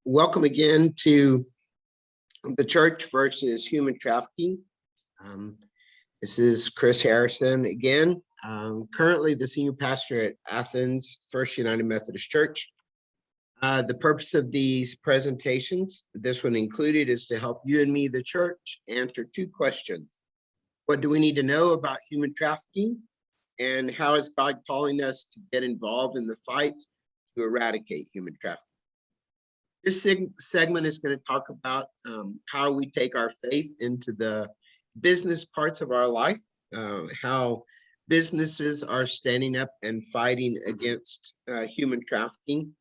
Welcome again to the church versus human trafficking. This is Chris Harrison again, currently the senior pastor at Athens First United Methodist Church. The purpose of these presentations, this one included, is to help you and me, the church, answer two questions. What do we need to know about human trafficking? And how is God calling us to get involved in the fight to eradicate human trafficking? This segment is going to talk about how we take our faith into the business parts of our life, how businesses are standing up and fighting against human trafficking.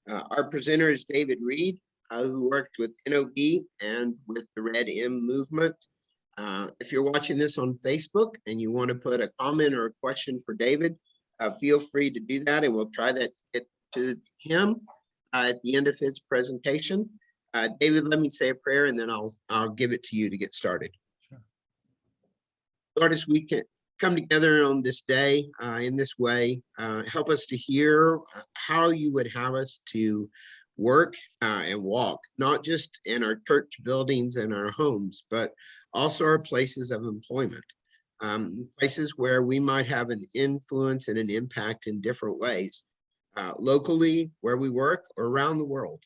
Our presenter is David Reid, who worked with NOV and with the RedM movement. If you're watching this on Facebook and you want to put a comment or a question for David, feel free to do that, and we'll try that to get to him at the end of his presentation. David, let me say a prayer and then I'll give it to you to get started. Sure. Lord, as we can come together on this day in this way, help us to hear how you would have us to work and walk, not just in our church buildings and our homes, but also our places of employment, places where we might have an influence and an impact in different ways. Locally, where we work, or around the world.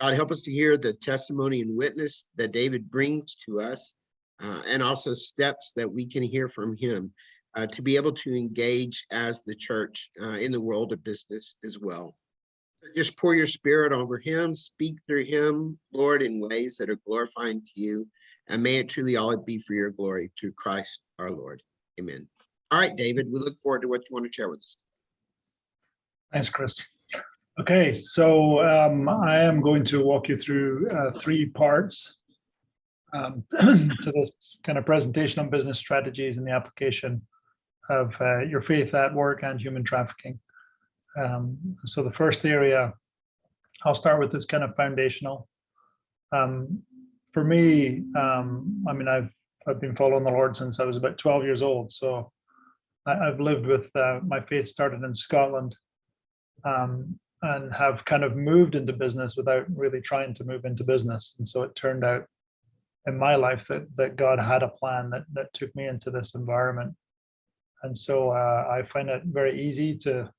God, help us to hear the testimony and witness that David brings to us, and also steps that we can hear from him to be able to engage as the church in the world of business as well. So just pour your spirit over him, speak through him, Lord, in ways that are glorifying to you, and may it truly all be for your glory through Christ our Lord. Amen. All right, David, we look forward to what you want to share with us. Thanks, Chris. Okay, so I am going to walk you through three parts to this kind of presentation on business strategies and the application of your faith at work and human trafficking. So the first area I'll start with is kind of foundational. For me, I mean, I've been following the Lord since I was about 12 years old. So I've lived with my faith started in Scotland. And have kind of moved into business without really trying to move into business. And so it turned out in my life that God had a plan that took me into this environment. And so I find it very easy to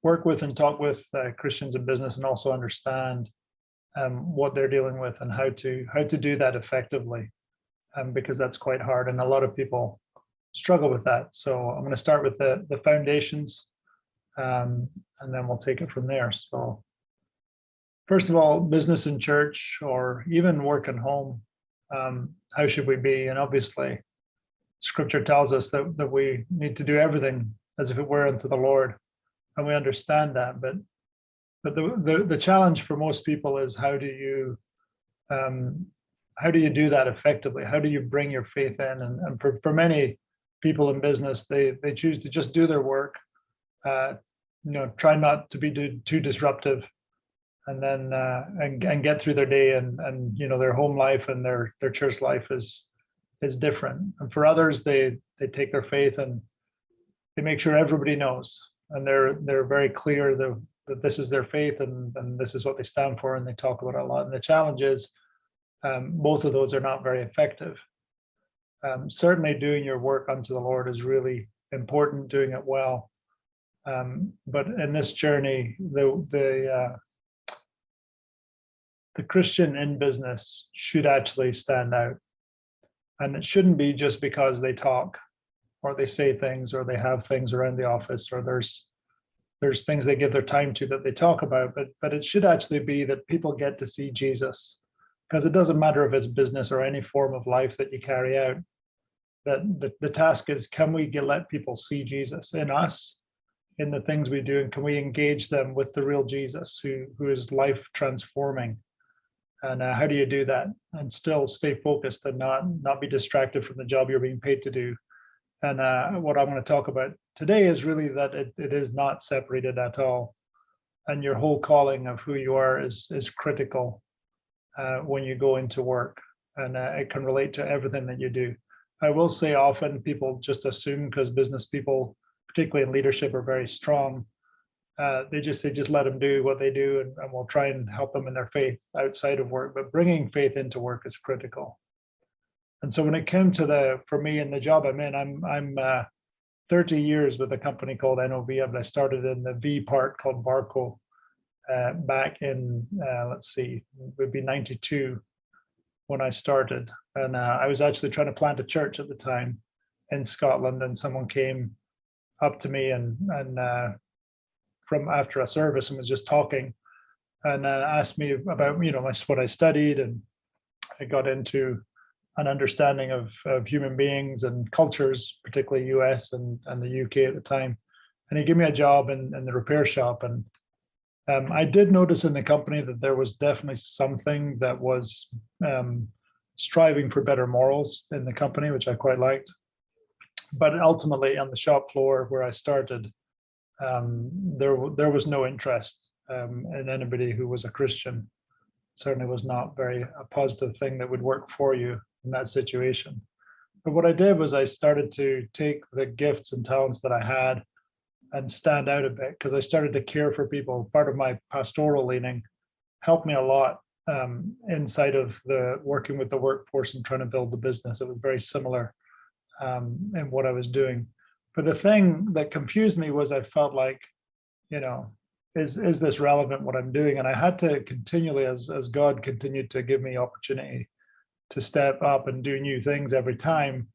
work with and talk with Christians in business, and also understand what they're dealing with and how to do that effectively, because that's quite hard. And a lot of people struggle with that. So I'm going to start with the foundations. And then we'll take it from there. So first of all, business and church, or even work and home, how should we be? And obviously, scripture tells us that we need to do everything as if it were unto the Lord. And we understand that, but the challenge for most people is how do you do that effectively? How do you bring your faith in? And for many people in business, they choose to just do their work, try not to be too disruptive, and then and get through their day, and their home life and their church life is different. And for others, they take their faith and they make sure everybody knows, and they're very clear that this is their faith and this is what they stand for, and they talk about it a lot. And the challenge is both of those are not very effective. Certainly doing your work unto the Lord is really important, doing it well. But in this journey, the Christian in business should actually stand out. And it shouldn't be just because they talk or they say things or they have things around the office, or there's things they give their time to that they talk about, but it should actually be that people get to see Jesus. Because it doesn't matter if it's business or any form of life that you carry out, that the task is, can we let people see Jesus in us, in the things we do, and can we engage them with the real Jesus who is life transforming? And how do you do that and still stay focused and not be distracted from the job you're being paid to do? And what I'm going to talk about today is really that it is not separated at all, and your whole calling of who you are is critical when you go into work, and it can relate to everything that you do. I will say often people just assume because business people, particularly in leadership, are very strong, They just say, just let them do what they do, and we'll try and help them in their faith outside of work. But bringing faith into work is critical. And so when it came to for me and the job I'm in, I'm 30 years with a company called NOV, but I started in the V part called Barco back in, let's see, it would be 92 when I started. And I was actually trying to plant a church at the time in Scotland, and someone came up to me and from after a service and was just talking and asked me about, what I studied, and I got into an understanding of human beings and cultures, particularly US and the UK at the time. And he gave me a job in the repair shop. And I did notice in the company that there was definitely something that was striving for better morals in the company, which I quite liked. But ultimately on the shop floor where I started, there was no interest in anybody who was a Christian. Certainly was not a positive thing that would work for you in that situation. But what I did was I started to take the gifts and talents that I had and stand out a bit, because I started to care for people. Part of my pastoral leaning helped me a lot inside of the working with the workforce and trying to build the business. It was very similar in what I was doing. But the thing that confused me was I felt like, is this relevant what I'm doing? And I had to continually, as God continued to give me opportunity to step up and do new things every time,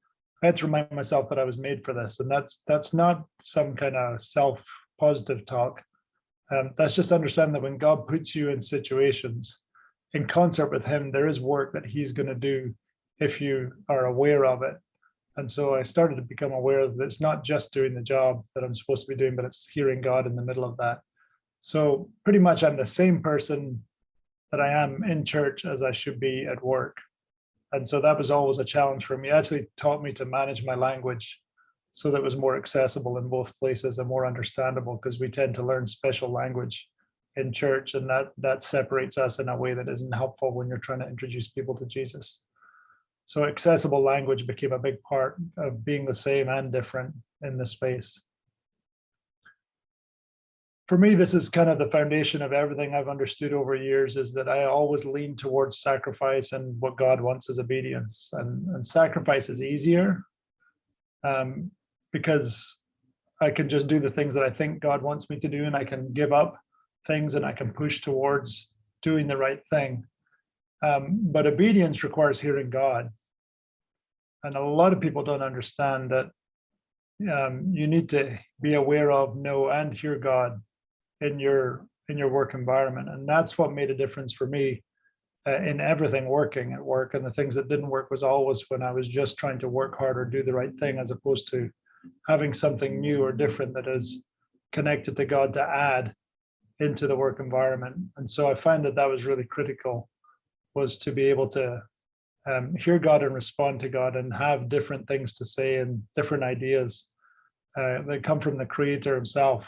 I had to remind myself that I was made for this. And that's not some kind of self-positive talk. That's just understanding that when God puts you in situations in concert with him, there is work that he's going to do if you are aware of it. And so I started to become aware that it's not just doing the job that I'm supposed to be doing, but it's hearing God in the middle of that. So pretty much I'm the same person that I am in church as I should be at work. And so that was always a challenge for me. It actually taught me to manage my language so that it was more accessible in both places and more understandable, because we tend to learn special language in church, and that separates us in a way that isn't helpful when you're trying to introduce people to Jesus. So accessible language became a big part of being the same and different in this space. For me, this is kind of the foundation of everything I've understood over years, is that I always lean towards sacrifice, and what God wants is obedience. And sacrifice is easier because I can just do the things that I think God wants me to do, and I can give up things and I can push towards doing the right thing. But obedience requires hearing God. And a lot of people don't understand that you need to be aware of, know, and hear God in your work environment. And that's what made a difference for me in everything working at work. And the things that didn't work was always when I was just trying to work harder, do the right thing, as opposed to having something new or different that is connected to God to add into the work environment. And so I find that was really critical, was to be able to hear God and respond to God and have different things to say and different ideas that come from the Creator himself,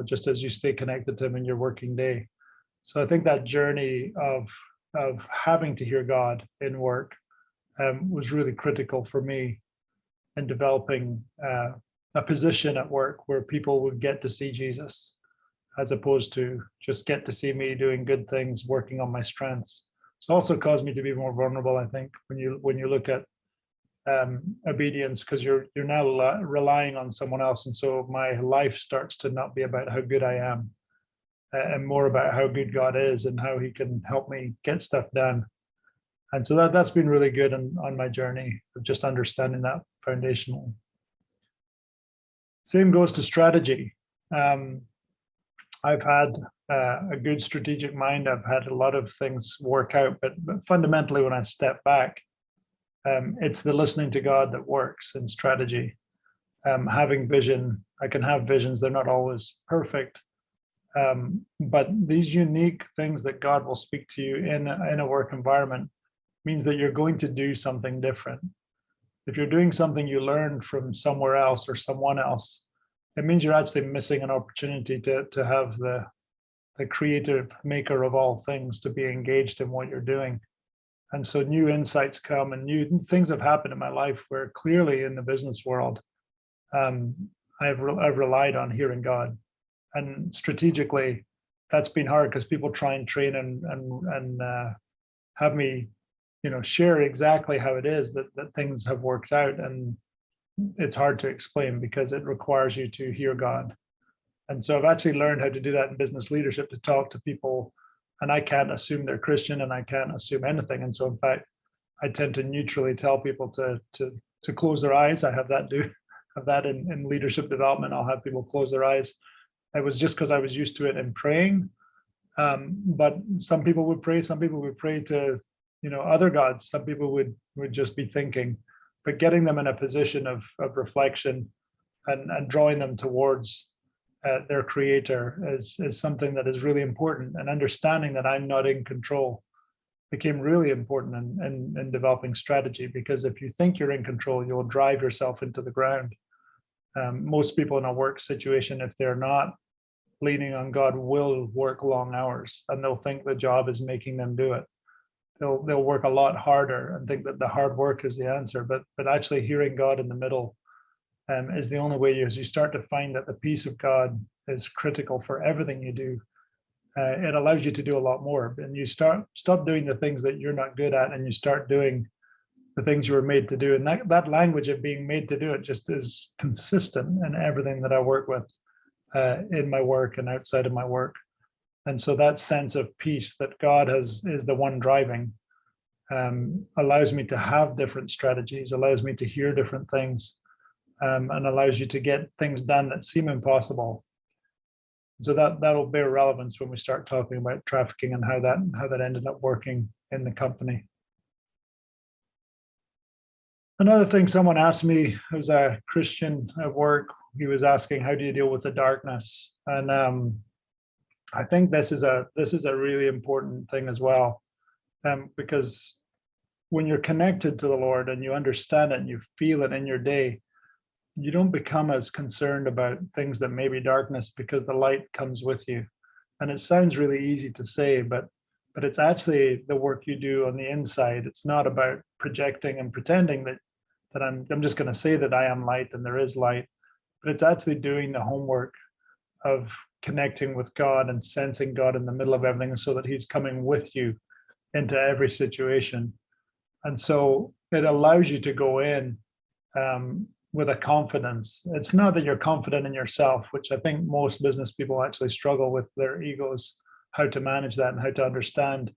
just as you stay connected to him in your working day. So I think that journey of having to hear God in work was really critical for me in developing a position at work where people would get to see Jesus, as opposed to just get to see me doing good things, working on my strengths. It's also caused me to be more vulnerable, I think, when you look at obedience, because you're now relying on someone else. And so my life starts to not be about how good I am and more about how good God is and how he can help me get stuff done. And so that's been really good on my journey of just understanding that foundationally. Same goes to strategy. I've had a good strategic mind. I've had a lot of things work out, but fundamentally, when I step back, it's the listening to God that works in strategy. Having vision, I can have visions. They're not always perfect, but these unique things that God will speak to you in a work environment means that you're going to do something different. If you're doing something you learned from somewhere else or someone else, it means you're actually missing an opportunity to have the creative maker of all things to be engaged in what you're doing. And so new insights come, and new things have happened in my life where clearly in the business world, I've relied on hearing God. And strategically, that's been hard because people try and train and have me, share exactly how it is that things have worked out, and it's hard to explain because it requires you to hear God. And so I've actually learned how to do that in business leadership, to talk to people, and I can't assume they're Christian and I can't assume anything. And so in fact, I tend to neutrally tell people to close their eyes. I have that in leadership development. I'll have people close their eyes. It was just because I was used to it in praying. But some people would pray, some people would pray to, other gods. Some people would just be thinking, but getting them in a position of reflection and drawing them towards their creator is something that is really important. And understanding that I'm not in control became really important in developing strategy, because if you think you're in control, you'll drive yourself into the ground. Most people in a work situation, if they're not leaning on God, will work long hours, and they'll think the job is making them do it. They'll work a lot harder and think that the hard work is the answer, but actually hearing God in the middle is the only way. As you start to find that the peace of God is critical for everything you do, it allows you to do a lot more, and you stop doing the things that you're not good at, and you start doing the things you were made to do. And that language of being made to do it just is consistent in everything that I work with, in my work and outside of my work. And so that sense of peace that God is the one driving, allows me to have different strategies, allows me to hear different things, and allows you to get things done that seem impossible. So that'll bear relevance when we start talking about trafficking and how that ended up working in the company. Another thing someone asked me, who's a Christian at work, he was asking, how do you deal with the darkness? And I think this is a really important thing as well, because when you're connected to the Lord and you understand it and you feel it in your day, you don't become as concerned about things that may be darkness, because the light comes with you. And it sounds really easy to say, but it's actually the work you do on the inside. It's not about projecting and pretending that I'm just going to say that I am light and there is light, but it's actually doing the homework of connecting with God and sensing God in the middle of everything, so that he's coming with you into every situation. And so it allows you to go in with a confidence. It's not that you're confident in yourself, which I think most business people actually struggle with their egos, how to manage that and how to understand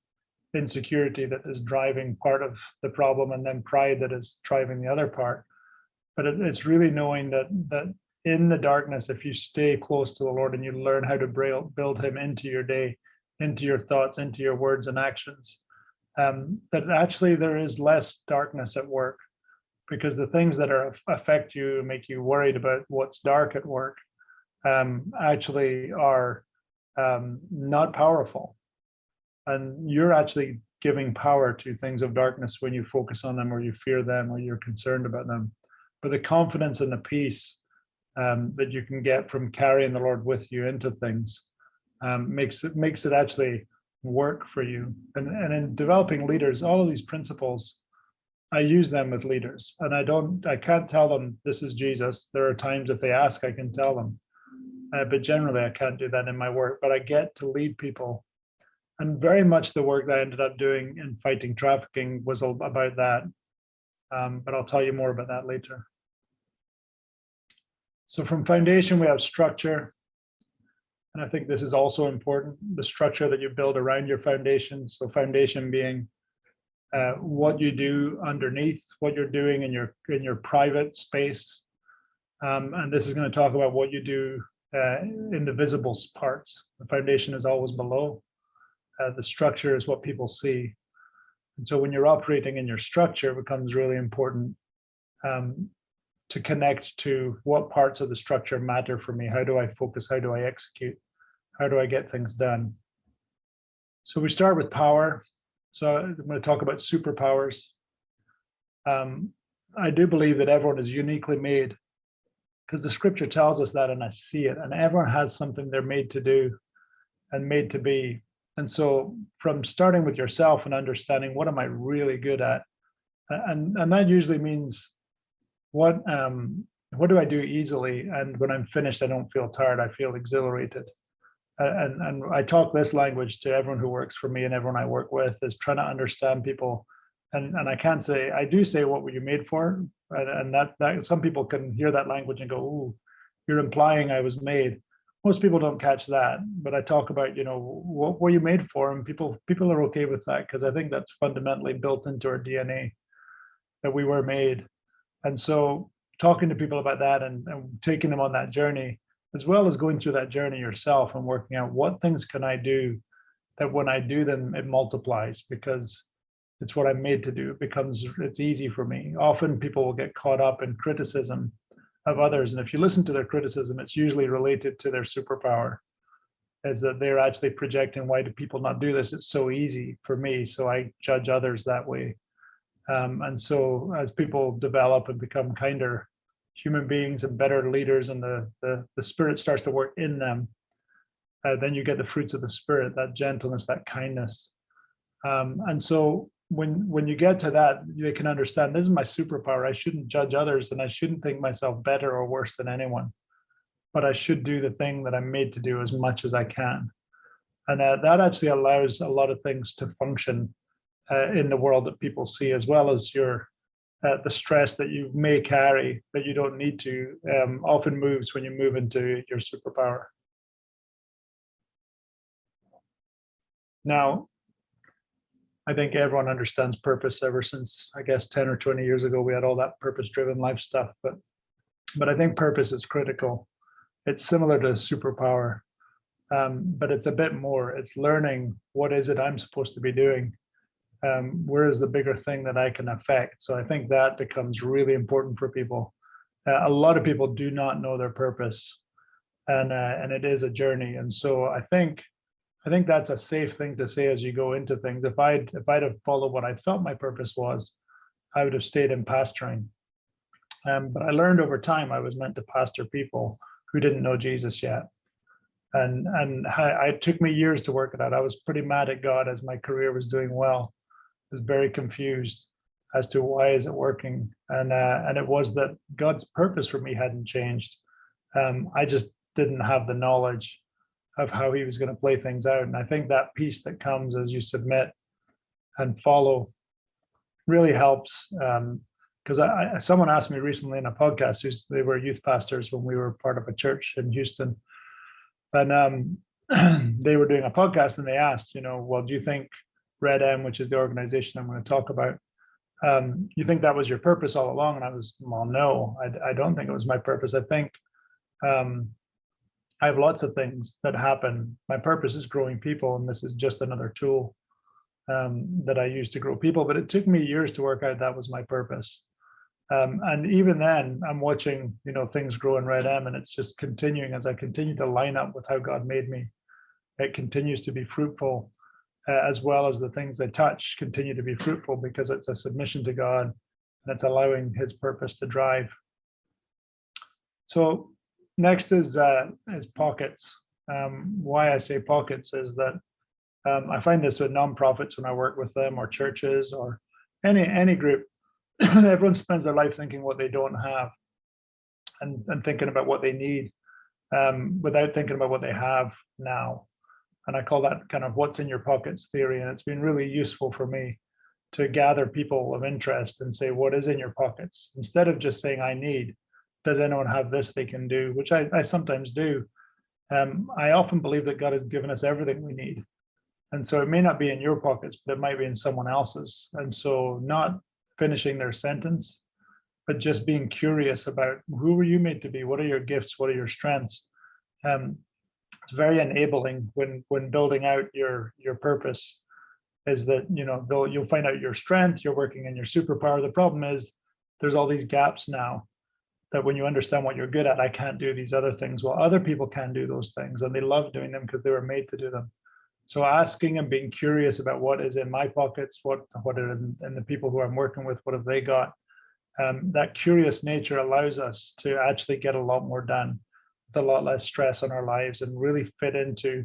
insecurity that is driving part of the problem, and then pride that is driving the other part. But it's really knowing that in the darkness, if you stay close to the Lord and you learn how to build him into your day, into your thoughts, into your words and actions, that actually there is less darkness at work, because the things that affect you, make you worried about what's dark at work, actually are not powerful. And you're actually giving power to things of darkness when you focus on them, or you fear them, or you're concerned about them. But the confidence and the peace that you can get from carrying the Lord with you into things makes it actually work for you. And in developing leaders, all of these principles, I use them with leaders, and I can't tell them this is Jesus. There are times if they ask, I can tell them, but generally I can't do that in my work. But I get to lead people, and very much the work that I ended up doing in fighting trafficking was about that. But I'll tell you more about that later. So from foundation, we have structure. And I think this is also important, the structure that you build around your foundation. So foundation being what you do underneath, what you're doing in your private space. And this is going to talk about what you do in the visible parts. The foundation is always below. The structure is what people see. And so when you're operating in your structure, it becomes really important to connect to what parts of the structure matter for me. How do I focus? How do I execute? How do I get things done? So we start with power. So I'm going to talk about superpowers. I do believe that everyone is uniquely made, because the scripture tells us that, and I see it, and everyone has something they're made to do and made to be. And so from starting with yourself and understanding, what am I really good at? And that usually means what what do I do easily? And when I'm finished, I don't feel tired. I feel exhilarated. And I talk this language to everyone who works for me and everyone I work with, is trying to understand people. And I can't say, I do say, what were you made for? And that some people can hear that language and go, ooh, you're implying I was made. Most people don't catch that, but I talk about, what were you made for? And people are okay with that, because I think that's fundamentally built into our DNA, that we were made. And so talking to people about that and taking them on that journey, as well as going through that journey yourself and working out what things can I do that when I do them, it multiplies, because it's what I'm made to do. It's easy for me. Often people will get caught up in criticism of others. And if you listen to their criticism, it's usually related to their superpower, is that they're actually projecting, why do people not do this? It's so easy for me, so I judge others that way. And so as people develop and become kinder human beings and better leaders, and the spirit starts to work in them, then you get the fruits of the spirit, that gentleness, that kindness. And so when you get to that, they can understand, this is my superpower. I shouldn't judge others, and I shouldn't think myself better or worse than anyone, but I should do the thing that I'm made to do as much as I can. And that actually allows a lot of things to function in the world that people see, as well as the stress that you may carry that you don't need to, often moves when you move into your superpower. Now, I think everyone understands purpose ever since, I guess, 10 or 20 years ago, we had all that purpose-driven life stuff, but I think purpose is critical. It's similar to superpower, but it's a bit more. It's learning, what is it I'm supposed to be doing? Where is the bigger thing that I can affect? So I think that becomes really important for people. A lot of people do not know their purpose, and it is a journey. And so I think that's a safe thing to say as you go into things. If I'd have followed what I felt my purpose was, I would have stayed in pastoring. But I learned over time I was meant to pastor people who didn't know Jesus yet. And it took me years to work it out. I was pretty mad at God as my career was doing well. I was very confused as to why is it working. And it was that God's purpose for me hadn't changed. I just didn't have the knowledge of how he was going to play things out. And I think that peace that comes as you submit and follow really helps. Because someone asked me recently in a podcast, they were youth pastors when we were part of a church in Houston. And they were doing a podcast, and they asked, well, do you think RedM, which is the organization I'm going to talk about, you think that was your purpose all along? And I was, well, no, I don't think it was my purpose. I think I have lots of things that happen. My purpose is growing people, and this is just another tool that I use to grow people. But it took me years to work out that was my purpose. And even then, I'm watching, things grow in RedM, and it's just continuing as I continue to line up with how God made me. It continues to be fruitful, as well as the things I touch continue to be fruitful, because it's a submission to God, and it's allowing his purpose to drive. So next is pockets. Why I say pockets is that I find this with nonprofits when I work with them, or churches, or any group. Everyone spends their life thinking what they don't have, and thinking about what they need, without thinking about what they have now. And I call that kind of what's in your pockets theory. And it's been really useful for me to gather people of interest and say, what is in your pockets? Instead of just saying, I need, does anyone have this they can do? Which I sometimes do. I often believe that God has given us everything we need. And so it may not be in your pockets, but it might be in someone else's. And so not finishing their sentence, but just being curious about, who were you made to be? What are your gifts? What are your strengths? It's very enabling when building out your purpose, is that, you'll find out your strength, you're working in your superpower. The problem is there's all these gaps now, that when you understand what you're good at, I can't do these other things. Well, other people can do those things, and they love doing them because they were made to do them. So asking and being curious about what is in my pockets, what are in the people who I'm working with, what have they got? That curious nature allows us to actually get a lot more done, with a lot less stress on our lives, and really fit into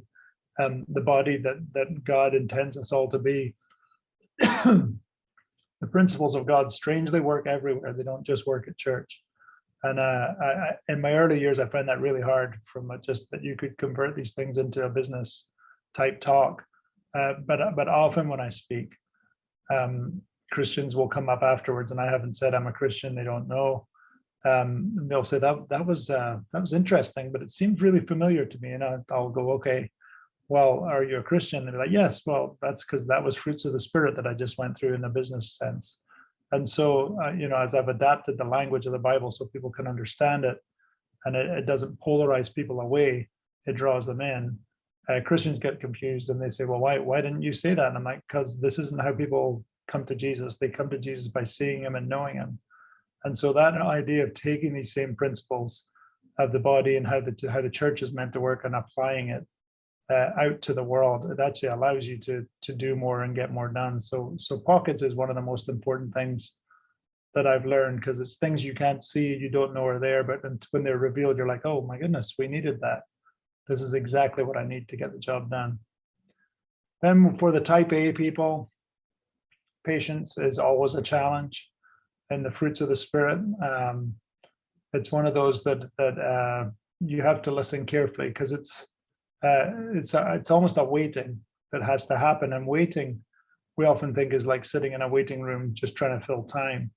the body that God intends us all to be. The principles of God strangely work everywhere. They don't just work at church. And in my early years, I found that really hard, from just that you could convert these things into a business type talk. But often when I speak, Christians will come up afterwards, and I haven't said I'm a Christian. They don't know. They'll say that was interesting, but it seemed really familiar to me. And I'll go, okay, well, are you a Christian? And they're like, yes. Well, that's because that was fruits of the Spirit that I just went through in a business sense. And so, as I've adapted the language of the Bible so people can understand it, and it doesn't polarize people away, it draws them in. Christians get confused and they say, well, why didn't you say that? And I'm like, because this isn't how people come to Jesus. They come to Jesus by seeing him and knowing him. And so that idea of taking these same principles of the body and how the church is meant to work and applying it out to the world, it actually allows you to do more and get more done. So pockets is one of the most important things that I've learned, because it's things you can't see, you don't know are there, but when they're revealed, you're like, oh my goodness, we needed that. This is exactly what I need to get the job done. Then for the type A people, patience is always a challenge. And the fruits of the Spirit, it's one of those that you have to listen carefully, because it's almost a waiting that has to happen. And waiting, we often think is like sitting in a waiting room just trying to fill time.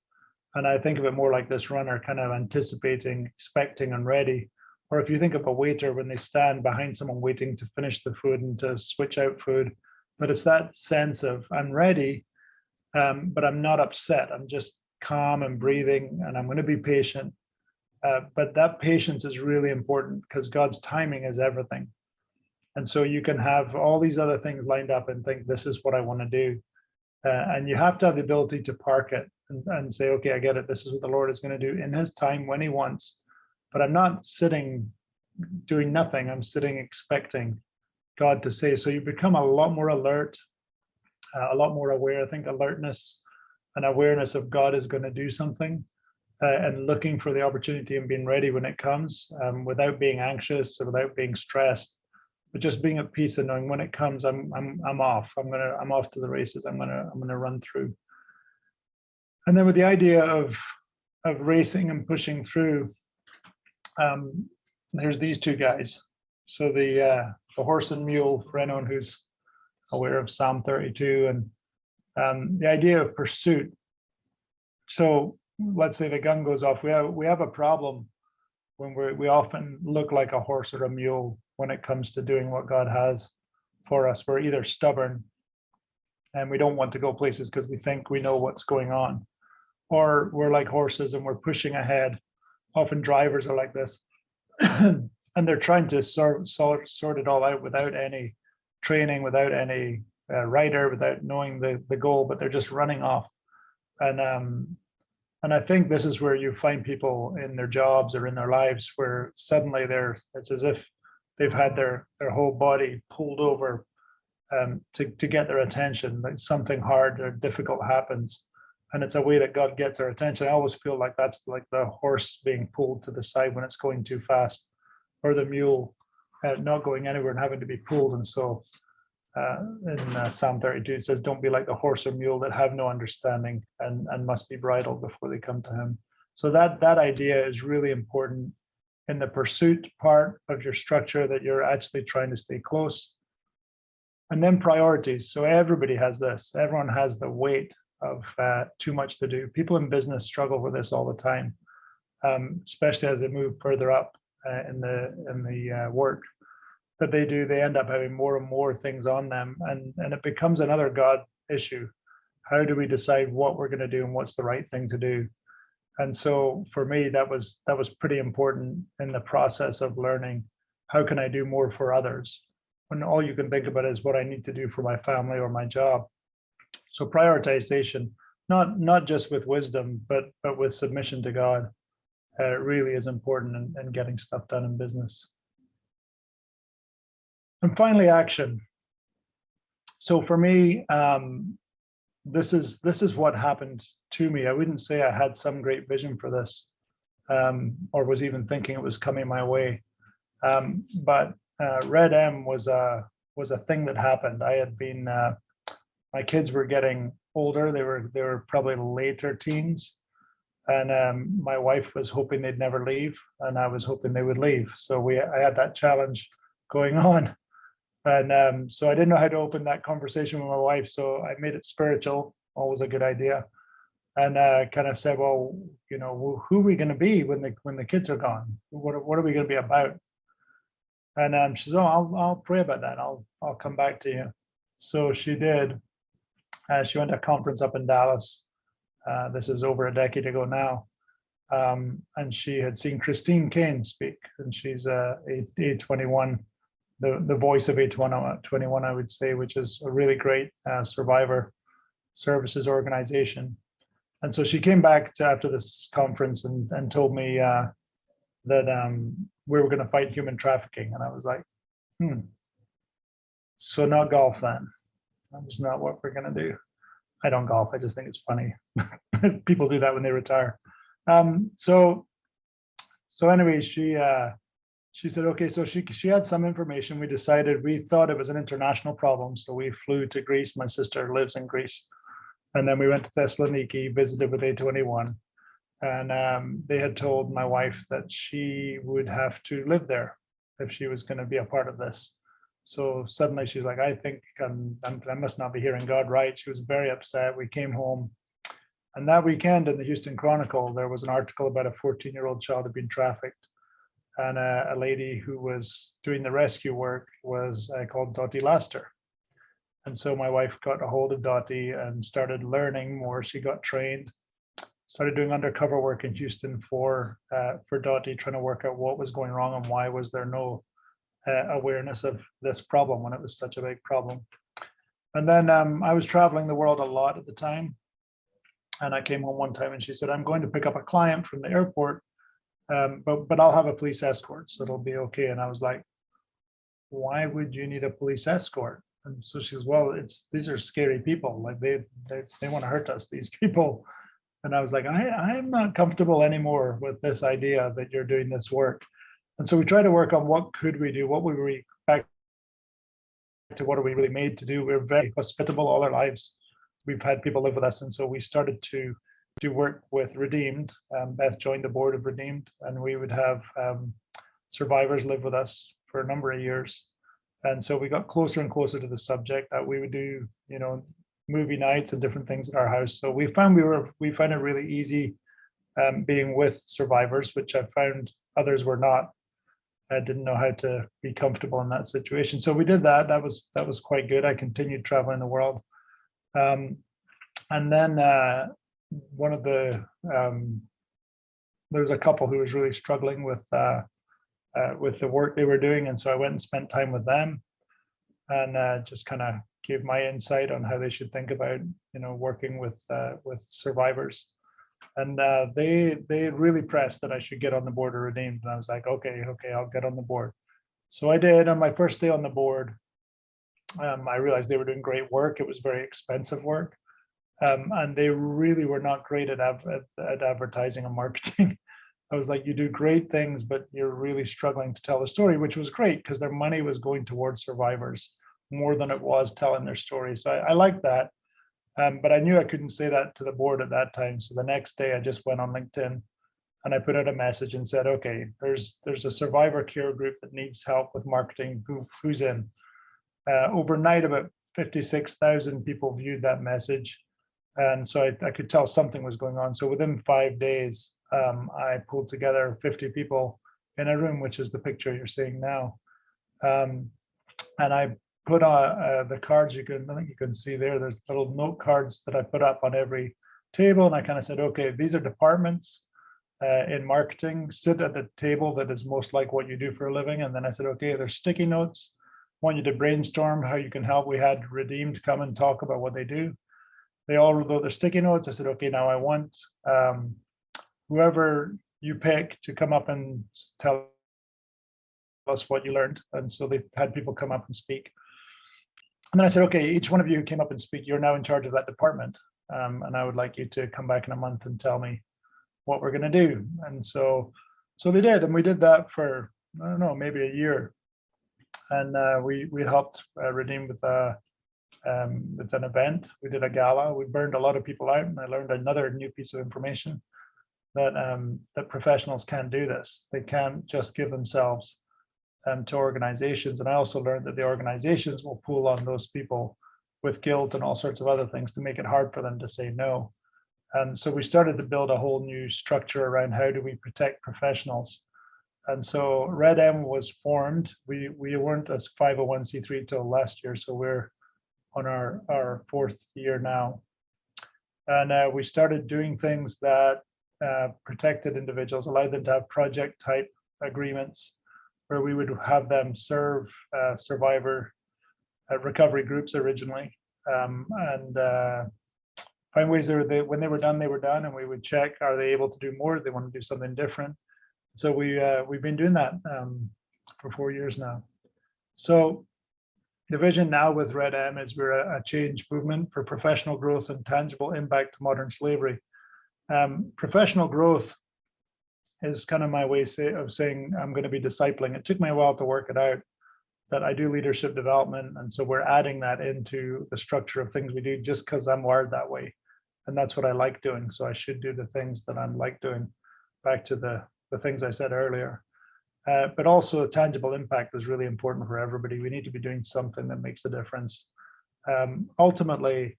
And I think of it more like this runner kind of anticipating, expecting, and ready. Or if you think of a waiter when they stand behind someone waiting to finish the food and to switch out food, but it's that sense of I'm ready, but I'm not upset. I'm just calm and breathing, and I'm going to be patient. But that patience is really important, because God's timing is everything. And so you can have all these other things lined up and think, this is what I want to do. And you have to have the ability to park it and say, okay, I get it. This is what the Lord is going to do in his time when he wants. But I'm not sitting doing nothing. I'm sitting expecting God to say. So you become a lot more alert, a lot more aware. I think alertness and awareness of God is going to do something, and looking for the opportunity and being ready when it comes, without being anxious or without being stressed, but just being at peace and knowing when it comes, I'm off. I'm off to the races. I'm gonna run through. And then with the idea of racing and pushing through, there's these two guys. So the horse and mule, for anyone who's aware of Psalm 32, and the idea of pursuit. So let's say the gun goes off. We have a problem when we often look like a horse or a mule when it comes to doing what God has for us. We're either stubborn and we don't want to go places because we think we know what's going on, or we're like horses and we're pushing ahead. Often drivers are like this, and they're trying to sort it all out without any training, without any rider, without knowing the goal, but they're just running off. And I think this is where you find people in their jobs or in their lives where suddenly it's as if they've had their whole body pulled over to get their attention. Like something hard or difficult happens, and it's a way that God gets our attention. I always feel like that's like the horse being pulled to the side when it's going too fast, or the mule not going anywhere and having to be pulled. And so in Psalm 32, it says, don't be like the horse or mule that have no understanding and must be bridled before they come to him. So that idea is really important in the pursuit part of your structure, that you're actually trying to stay close. And then priorities. So everybody has this. Everyone has the weight of too much to do. People in business struggle with this all the time, especially as they move further up in the work that they do. They end up having more and more things on them, and it becomes another God issue. How do we decide what we're going to do and what's the right thing to do? And so for me, that was pretty important in the process of learning, how can I do more for others when all you can think about is what I need to do for my family or my job. So prioritization, not just with wisdom, but with submission to God, really is important in getting stuff done in business. And finally, action. So for me, this is what happened to me. I wouldn't say I had some great vision for this, or was even thinking it was coming my way. But RedM was a thing that happened. I had been, my kids were getting older. They were probably later teens, And my wife was hoping they'd never leave, and I was hoping they would leave. So I had that challenge going on. And so I didn't know how to open that conversation with my wife. So I made it spiritual, always a good idea. And kind of said, well, who are we going to be when the kids are gone? What are we going to be about? And she said, oh, I'll pray about that. I'll come back to you. So she did. She went to a conference up in Dallas. This is over a decade ago now. And she had seen Christine Kane speak, and she's A21, the voice of A21, I would say, which is a really great survivor services organization. And so she came back after this conference and told me that we were going to fight human trafficking. And I was like, so not golf then. That was not what we're going to do. I don't golf. I just think it's funny. People do that when they retire. So anyway, she said, okay, so she had some information. We thought it was an international problem. So we flew to Greece. My sister lives in Greece. And then we went to Thessaloniki, visited with A21. And they had told my wife that she would have to live there if she was going to be a part of this. So suddenly she was like, I think I must not be hearing God right. She was very upset. We came home. And that weekend in the Houston Chronicle, there was an article about a 14-year-old child had been trafficked. And a lady who was doing the rescue work was called Dottie Laster. And so my wife got a hold of Dottie and started learning more. She got trained, started doing undercover work in Houston for Dottie, trying to work out what was going wrong and why was there no awareness of this problem when it was such a big problem. And then I was traveling the world a lot at the time. And I came home one time and she said, I'm going to pick up a client from the airport, but I'll have a police escort, so it'll be okay. And I was like, why would you need a police escort? And so she goes, well, these are scary people. Like they want to hurt us, these people. And I was like, I'm not comfortable anymore with this idea that you're doing this work. And so we tried to work on what could we do, what were we back to, what are we really made to do? We're very hospitable all our lives. We've had people live with us. And so we started to do work with Redeemed. Beth joined the board of Redeemed, and we would have survivors live with us for a number of years. And so we got closer and closer to the subject that we would do, movie nights and different things at our house. So we found it really easy being with survivors, which I found others were not. I didn't know how to be comfortable in that situation. So we did that. That was quite good. I continued traveling the world. And then one of the there was a couple who was really struggling with the work they were doing, and so I went and spent time with them, and just kind of gave my insight on how they should think about working with survivors. And they really pressed that I should get on the board of Redeemed, and I was like, okay, I'll get on the board. So I did. On my first day on the board, I realized they were doing great work. It was very expensive work, and they really were not great at advertising and marketing. I was like, you do great things, but you're really struggling to tell the story, which was great because their money was going towards survivors more than it was telling their story. So I liked that, but I knew I couldn't say that to the board at that time. So the next day I just went on LinkedIn and I put out a message and said, okay, there's a survivor care group that needs help with marketing. Who's in? Overnight, about 56,000 people viewed that message. And so I could tell something was going on. So within 5 days, I pulled together 50 people in a room, which is the picture you're seeing now. And I put on the cards I think you can see there, there's little note cards that I put up on every table. And I kind of said, okay, these are departments in marketing, sit at the table that is most like what you do for a living. And then I said, okay, there's sticky notes. I want you to brainstorm how you can help. We had Redeemed come and talk about what they do. They all wrote their sticky notes. I said, okay, now I want whoever you pick to come up and tell us what you learned. And so they had people come up and speak. And then I said, okay, each one of you who came up and speak, you're now in charge of that department. And I would like you to come back in a month and tell me what we're going to do. And so they did. And we did that for, I don't know, maybe a year. And we helped Redeem with an event. We did a gala. We burned a lot of people out, and I learned another new piece of information. that professionals can't do this. They can't just give themselves to organizations. And I also learned that the organizations will pull on those people with guilt and all sorts of other things to make it hard for them to say no. And so we started to build a whole new structure around how do we protect professionals. And so RedM was formed. We weren't a 501c3 till last year, so we're on our fourth year now. And we started doing things that protected individuals, allowed them to have project type agreements where we would have them serve survivor recovery groups originally, and find ways when they were done, and we would check, are they able to do more? Do they want to do something different? So we've been doing that for 4 years now. So the vision now with RedM is we're a change movement for professional growth and tangible impact to modern slavery. Professional growth is kind of my way of saying I'm going to be discipling. It took me a while to work it out that I do leadership development, and so we're adding that into the structure of things we do just because I'm wired that way, and that's what I like doing. So I should do the things that I'm like doing. Back to the things I said earlier. But also tangible impact is really important for everybody. We need to be doing something that makes a difference. Ultimately,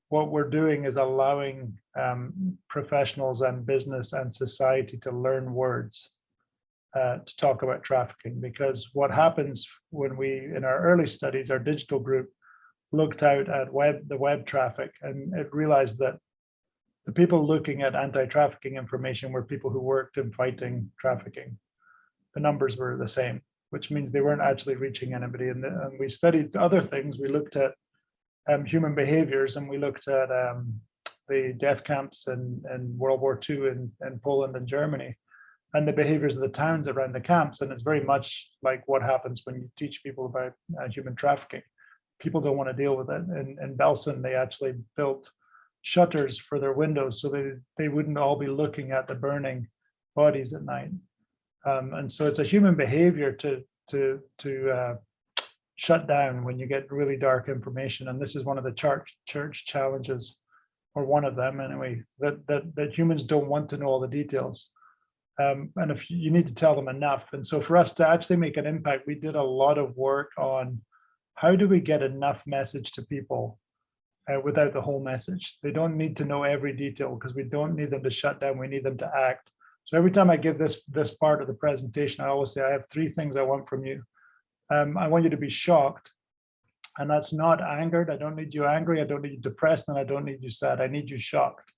what we're doing is allowing professionals and business and society to learn words to talk about trafficking. Because what happens when we, in our early studies, our digital group looked out at the web traffic, and it realized that the people looking at anti-trafficking information were people who worked in fighting trafficking. The numbers were the same, which means they weren't actually reaching anybody. And we studied other things. We looked at human behaviors, and we looked at the death camps in World War II in Poland and Germany, and the behaviors of the towns around the camps. And it's very much like what happens when you teach people about human trafficking. People don't want to deal with it. In Belsen, they actually built shutters for their windows so they wouldn't all be looking at the burning bodies at night. And so it's a human behavior to shut down when you get really dark information. And this is one of the church challenges, or one of them anyway, that humans don't want to know all the details. And if you need to tell them enough. And so for us to actually make an impact, we did a lot of work on how do we get enough message to people without the whole message. They don't need to know every detail because we don't need them to shut down. We need them to act. So every time I give this part of the presentation, I always say, I have 3 things I want from you. I want you to be shocked. And that's not angered. I don't need you angry. I don't need you depressed. And I don't need you sad. I need you shocked.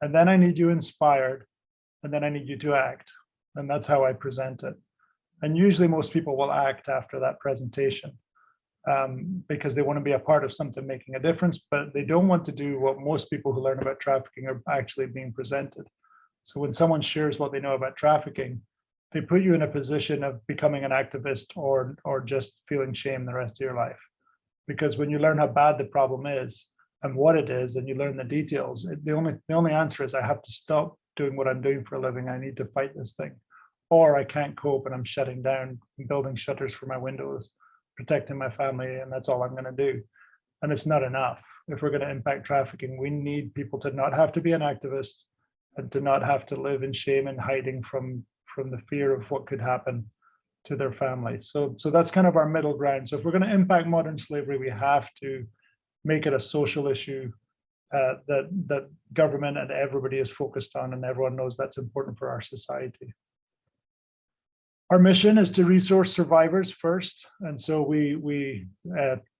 And then I need you inspired. And then I need you to act. And that's how I present it. And usually most people will act after that presentation because they want to be a part of something making a difference, but they don't want to do what most people who learn about trafficking are actually being presented. So when someone shares what they know about trafficking, they put you in a position of becoming an activist or just feeling shame the rest of your life. Because when you learn how bad the problem is and what it is, and you learn the details, the only answer is I have to stop doing what I'm doing for a living. I need to fight this thing, or I can't cope and I'm shutting down, building shutters for my windows, protecting my family, and that's all I'm going to do. And it's not enough. If we're going to impact trafficking, we need people to not have to be an activist and to not have to live in shame and hiding from the fear of what could happen to their families. So that's kind of our middle ground. So if we're going to impact modern slavery, we have to make it a social issue that government and everybody is focused on, and everyone knows that's important for our society. Our mission is to resource survivors first, and so we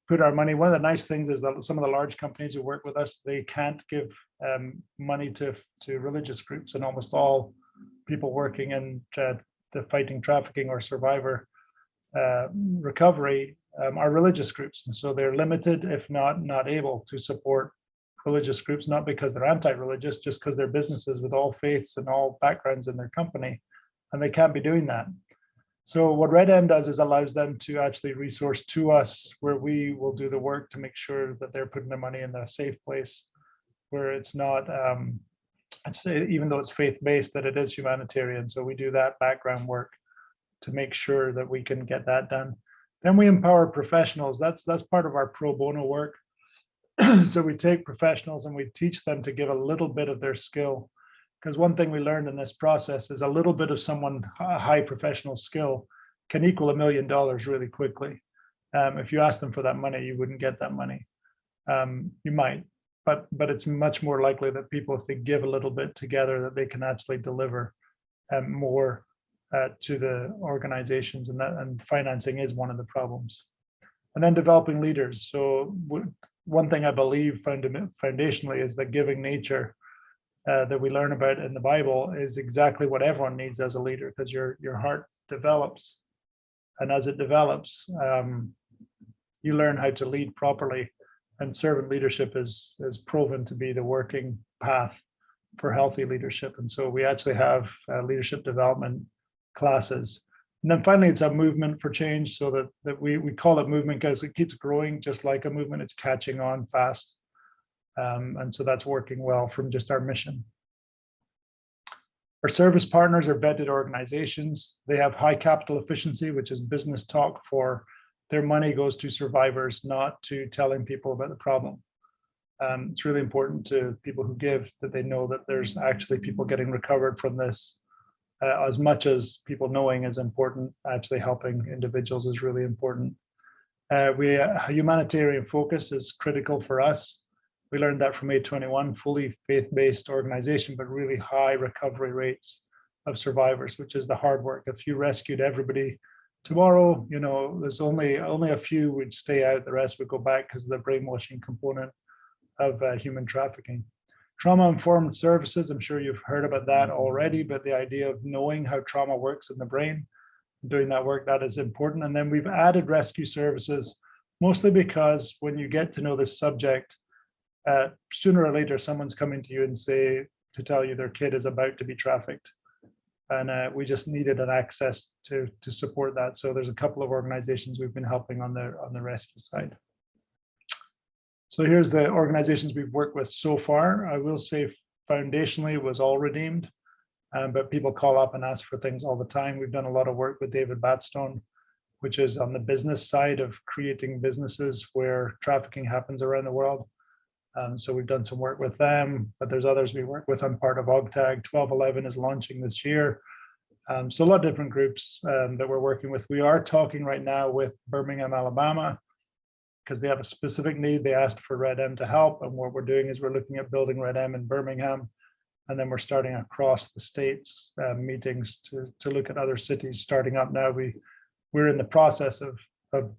put our money. One of the nice things is that some of the large companies who work with us, they can't give money to religious groups, and almost all people working in the fighting trafficking or survivor recovery are religious groups, and so they're limited, if not able to support religious groups, not because they're anti-religious, just because they're businesses with all faiths and all backgrounds in their company, and they can't be doing that. So what RedM does is allows them to actually resource to us, where we will do the work to make sure that they're putting their money in a safe place, where it's not, even though it's faith-based, that it is humanitarian. So we do that background work to make sure that we can get that done. Then we empower professionals. That's part of our pro bono work. So we take professionals and we teach them to give a little bit of their skill, Because one thing we learned in this process is a little bit of someone high professional skill can equal $1 million really quickly. If you ask them for that money, you wouldn't get that money. You might, but it's much more likely that people, if they give a little bit together, that they can actually deliver more to the organizations, and financing is one of the problems. And then developing leaders. So one thing I believe foundationally is that giving nature that we learn about in the Bible is exactly what everyone needs as a leader, because your heart develops, and as it develops, you learn how to lead properly. And servant leadership is proven to be the working path for healthy leadership. And so we actually have leadership development classes. And then finally, it's a movement for change, so that we call it movement because it keeps growing just like a movement. It's catching on fast. And so that's working well from just our mission. Our service partners are vetted organizations. They have high capital efficiency, which is business talk for their money goes to survivors, not to telling people about the problem. It's really important to people who give that they know that there's actually people getting recovered from this. As much as people knowing is important, actually helping individuals is really important. Humanitarian focus is critical for us. We learned that from A21, fully faith-based organization, but really high recovery rates of survivors, which is the hard work. If you rescued everybody tomorrow, there's only a few would stay out, the rest would go back because of the brainwashing component of human trafficking. Trauma-informed services, I'm sure you've heard about that already, but the idea of knowing how trauma works in the brain, doing that work, that is important. And then we've added rescue services, mostly because when you get to know this subject, sooner or later, someone's coming to you and to tell you their kid is about to be trafficked. And we just needed an access to support that. So there's a couple of organizations we've been helping on the rescue side. So here's the organizations we've worked with so far. I will say foundationally it was all redeemed, but people call up and ask for things all the time. We've done a lot of work with David Batstone, which is on the business side of creating businesses where trafficking happens around the world. So we've done some work with them, but there's others we work with. I'm part of OGTAG. 1211 is launching this year. So a lot of different groups that we're working with. We are talking right now with Birmingham, Alabama, because they have a specific need. They asked for RedM to help. And what we're doing is we're looking at building RedM in Birmingham. And then we're starting across the states meetings to look at other cities starting up now. We're in the process of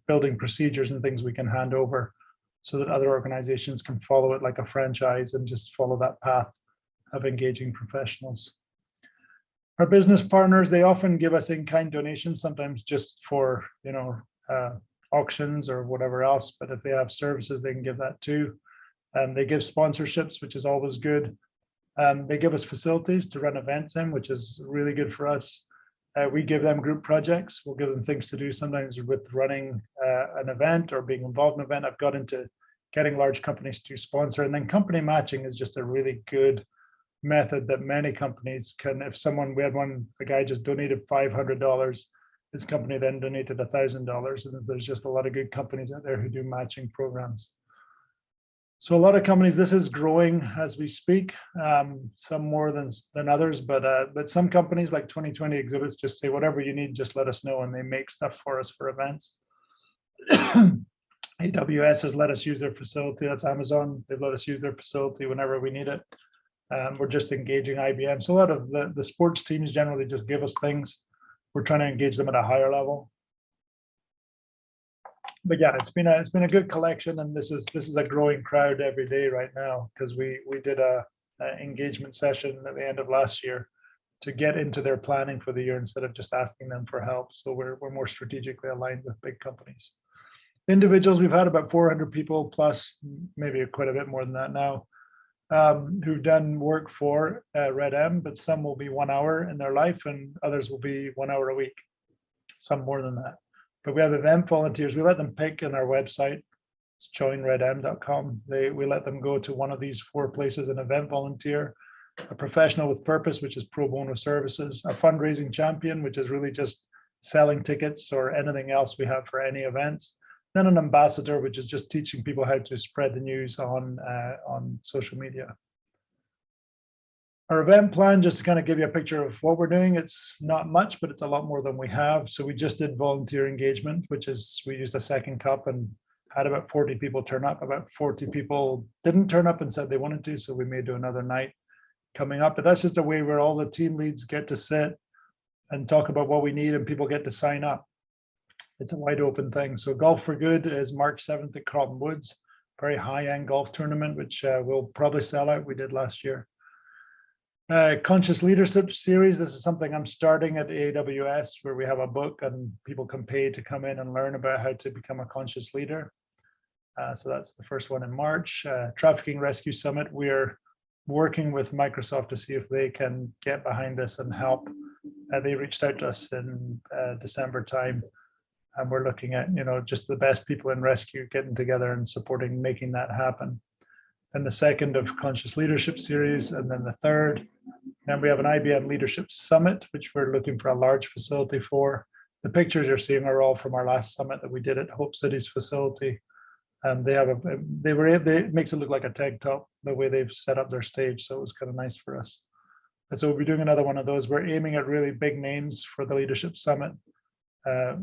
building procedures and things we can hand over, so that other organizations can follow it like a franchise and just follow that path of engaging professionals. Our business partners, they often give us in-kind donations, sometimes just for auctions or whatever else, but if they have services, they can give that too. They give sponsorships, which is always good. They give us facilities to run events in, which is really good for us. We give them group projects. We'll give them things to do sometimes with running an event or being involved in an event. I've got into getting large companies to sponsor. And then company matching is just a really good method that many companies can, we had a guy just donated $500. His company then donated $1,000. And there's just a lot of good companies out there who do matching programs. So a lot of companies, this is growing as we speak, some more than others, but some companies like 2020 Exhibits just say, whatever you need, just let us know, and they make stuff for us for events. AWS has let us use their facility. That's Amazon. They've let us use their facility whenever we need it. We're just engaging IBM. So a lot of the sports teams generally just give us things. We're trying to engage them at a higher level. But yeah, it's been a good collection, and this is a growing crowd every day right now, because we did a engagement session at the end of last year to get into their planning for the year instead of just asking them for help. So we're more strategically aligned with big companies. Individuals, we've had about 400 people plus, maybe quite a bit more than that now, who've done work for RedM, but some will be 1 hour in their life and others will be 1 hour a week, some more than that. But we have event volunteers. We let them pick on our website. It's joinredm.com. We let them go to one of these 4 places: an event volunteer, a professional with purpose, which is pro bono services, a fundraising champion, which is really just selling tickets or anything else we have for any events, then an ambassador, which is just teaching people how to spread the news on social media. Our event plan, just to kind of give you a picture of what we're doing, it's not much, but it's a lot more than we have. So we just did volunteer engagement, which is we used a second cup and had about 40 people turn up. About 40 people didn't turn up and said they wanted to, so we may do another night coming up. But that's just a way where all the team leads get to sit and talk about what we need and people get to sign up. It's a wide open thing. So Golf for Good is March 7th at Carlton Woods, very high-end golf tournament, which we'll probably sell out. We did last year. Conscious Leadership Series. This is something I'm starting at AWS, where we have a book and people can pay to come in and learn about how to become a conscious leader. So that's the first one in March. Trafficking Rescue Summit. We're working with Microsoft to see if they can get behind this and help. They reached out to us in December time, and we're looking at, just the best people in rescue getting together and supporting making that happen. And the second of Conscious Leadership Series, and then the third. Then we have an IBM Leadership Summit, which we're looking for a large facility for. The pictures you're seeing are all from our last summit that we did at Hope City's facility. And it makes it look like a tech talk, the way they've set up their stage. So it was kind of nice for us. And so we'll be doing another one of those. We're aiming at really big names for the Leadership Summit.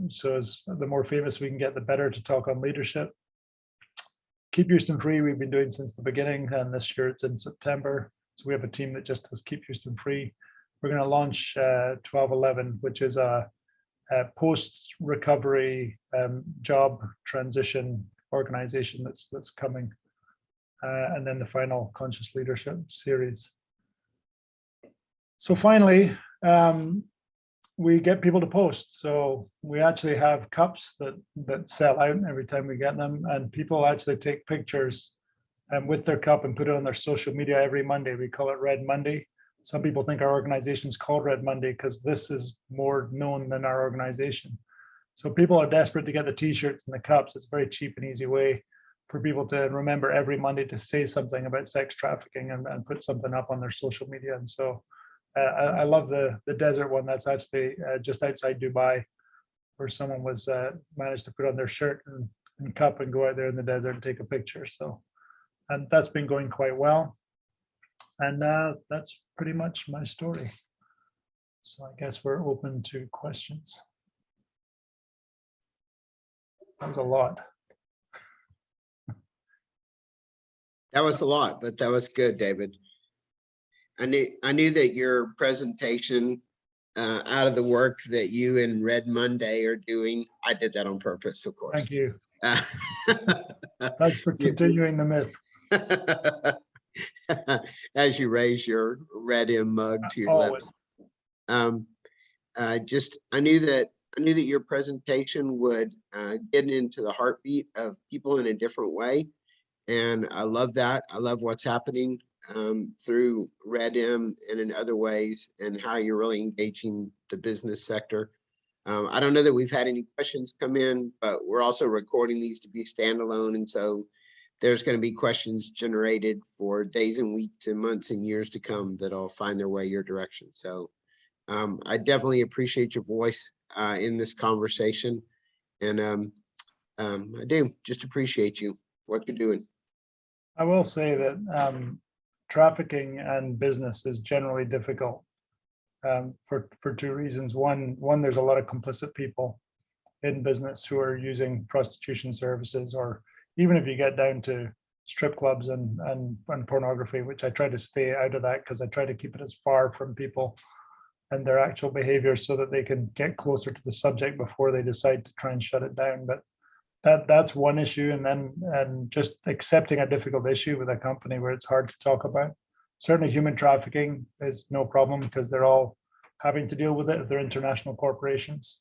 So as the more famous we can get, the better to talk on leadership. Keep Houston Free, we've been doing since the beginning, and this year it's in September. So we have a team that just does Keep Houston Free. We're going to launch 1211, which is a post-recovery job transition organization that's coming. And then the final Conscious Leadership Series. So finally, we get people to post. So we actually have cups that sell out every time we get them, and people actually take pictures with their cup and put it on their social media every Monday. We call it Red Monday. Some people think our organization is called Red Monday because this is more known than our organization. So people are desperate to get the t-shirts and the cups. It's a very cheap and easy way for people to remember every Monday to say something about sex trafficking and put something up on their social media. And so I love the desert one. That's actually just outside Dubai, where someone was managed to put on their shirt and cup and go out there in the desert and take a picture. So, and that's been going quite well. And that's pretty much my story. So I guess we're open to questions. That was a lot. That was a lot, but that was good, David. I knew that your presentation out of the work that you and Red Monday are doing, I did that on purpose, of course. Thank you. Thanks for continuing the myth. As you raise your RedM mug to your lips. I knew that your presentation would get into the heartbeat of people in a different way. And I love that. I love what's happening through RedM and in other ways, and how you're really engaging the business sector. I don't know that we've had any questions come in, but we're also recording these to be standalone. And so there's going to be questions generated for days and weeks and months and years to come that'll find their way your direction. So I definitely appreciate your voice in this conversation. And I do just appreciate you, what you're doing. I will say that trafficking and business is generally difficult for two reasons. One, there's a lot of complicit people in business who are using prostitution services, or even if you get down to strip clubs and pornography, which I try to stay out of that because I try to keep it as far from people and their actual behavior so that they can get closer to the subject before they decide to try and shut it down. But that's one issue. And just accepting a difficult issue with a company where it's hard to talk about. Certainly human trafficking is no problem because they're all having to deal with it if they're international corporations.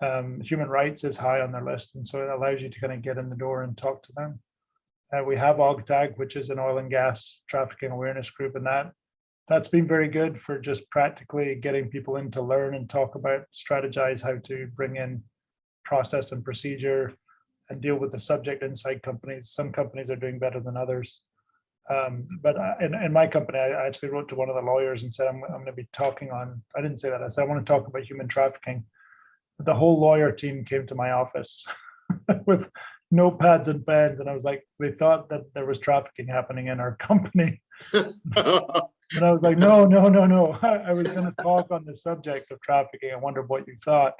Human rights is high on their list, and so it allows you to kind of get in the door and talk to them. We have OGTAG, which is an oil and gas trafficking awareness group, and that's been very good for just practically getting people in to learn and talk about, strategize how to bring in process and procedure and deal with the subject inside companies. Some companies are doing better than others. But in my company, I actually wrote to one of the lawyers and said, I'm going to be talking on, I didn't say that, I said, I want to talk about human trafficking. But the whole lawyer team came to my office with notepads and pens. And I was like, they thought that there was trafficking happening in our company. And I was like, no, no, no, no. I was going to talk on the subject of trafficking. I wondered what you thought.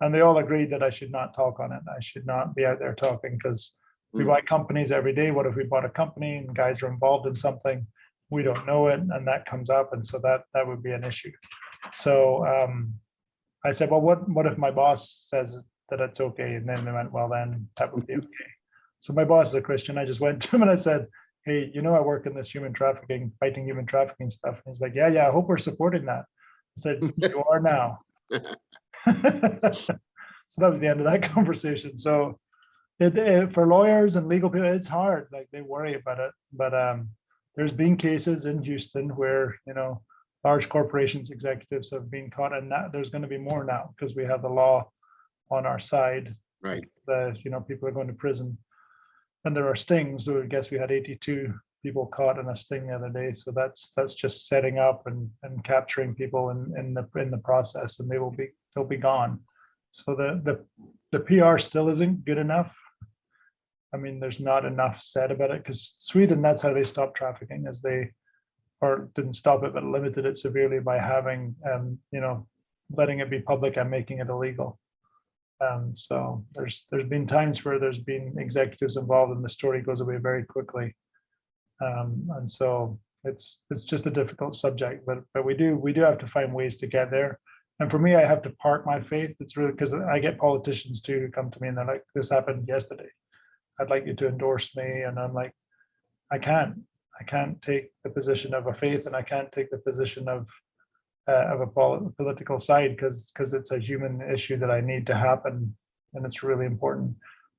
And they all agreed that I should not talk on it. I should not be out there talking because we buy companies every day. What if we bought a company and guys are involved in something? We don't know it, and that comes up. And so that would be an issue. So I said, well, what if my boss says that it's okay? And then they went, well, then that would be okay. So my boss is a Christian. I just went to him and I said, hey, you know, I work in this fighting human trafficking stuff. And he's like, yeah, I hope we're supporting that. I said, you are now. So that was the end of that conversation. So for lawyers and legal people, it's hard. Like they worry about it. But there's been cases in Houston where, you know, large corporations executives have been caught, and there's going to be more now because we have the law on our side. Right. You know, people are going to prison. And there are stings. So I guess we had 82 people caught in a sting the other day. So that's just setting up and capturing people in the process, and they'll be gone. So the PR still isn't good enough. I mean, there's not enough said about it because Sweden, that's how they stopped trafficking, as they didn't stop it, but limited it severely by having you know, letting it be public and making it illegal. So there's been times where there's been executives involved and the story goes away very quickly. And so it's just a difficult subject, but we do have to find ways to get there. And for me, I have to park my faith. It's really because I get politicians too who come to me and they're like, this happened yesterday. I'd like you to endorse me. And I'm like, I can't take the position of a faith, and I can't take the position of a political side because it's a human issue that I need to happen, and it's really important.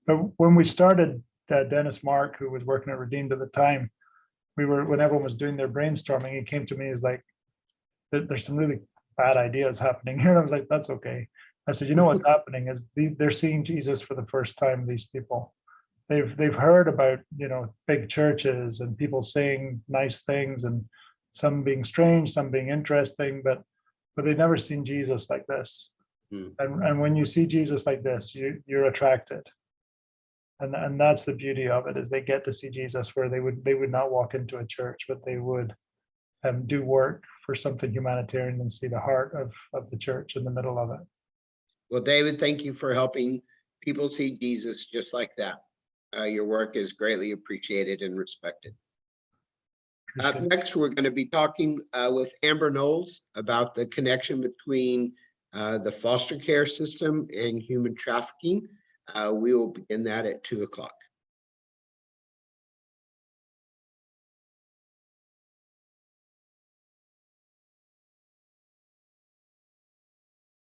But when we started, Dennis Mark, who was working at Redeemed at the time, when everyone was doing their brainstorming, he came to me, he's like, there's some really bad ideas happening here. And I was like, that's okay. I said, you know what's happening is they're seeing Jesus for the first time, these people. They've heard about, you know, big churches and people saying nice things, and some being strange, some being interesting, but they've never seen Jesus like this. And when you see Jesus like this, you're attracted. And that's the beauty of it, is they get to see Jesus where they would not walk into a church, but they would do work for something humanitarian and see the heart of the church in the middle of it. Well, David, thank you for helping people see Jesus just like that. Your work is greatly appreciated and respected. Up next, we're going to be talking with Amber Knowles about the connection between the foster care system and human trafficking. We will begin that at 2 o'clock.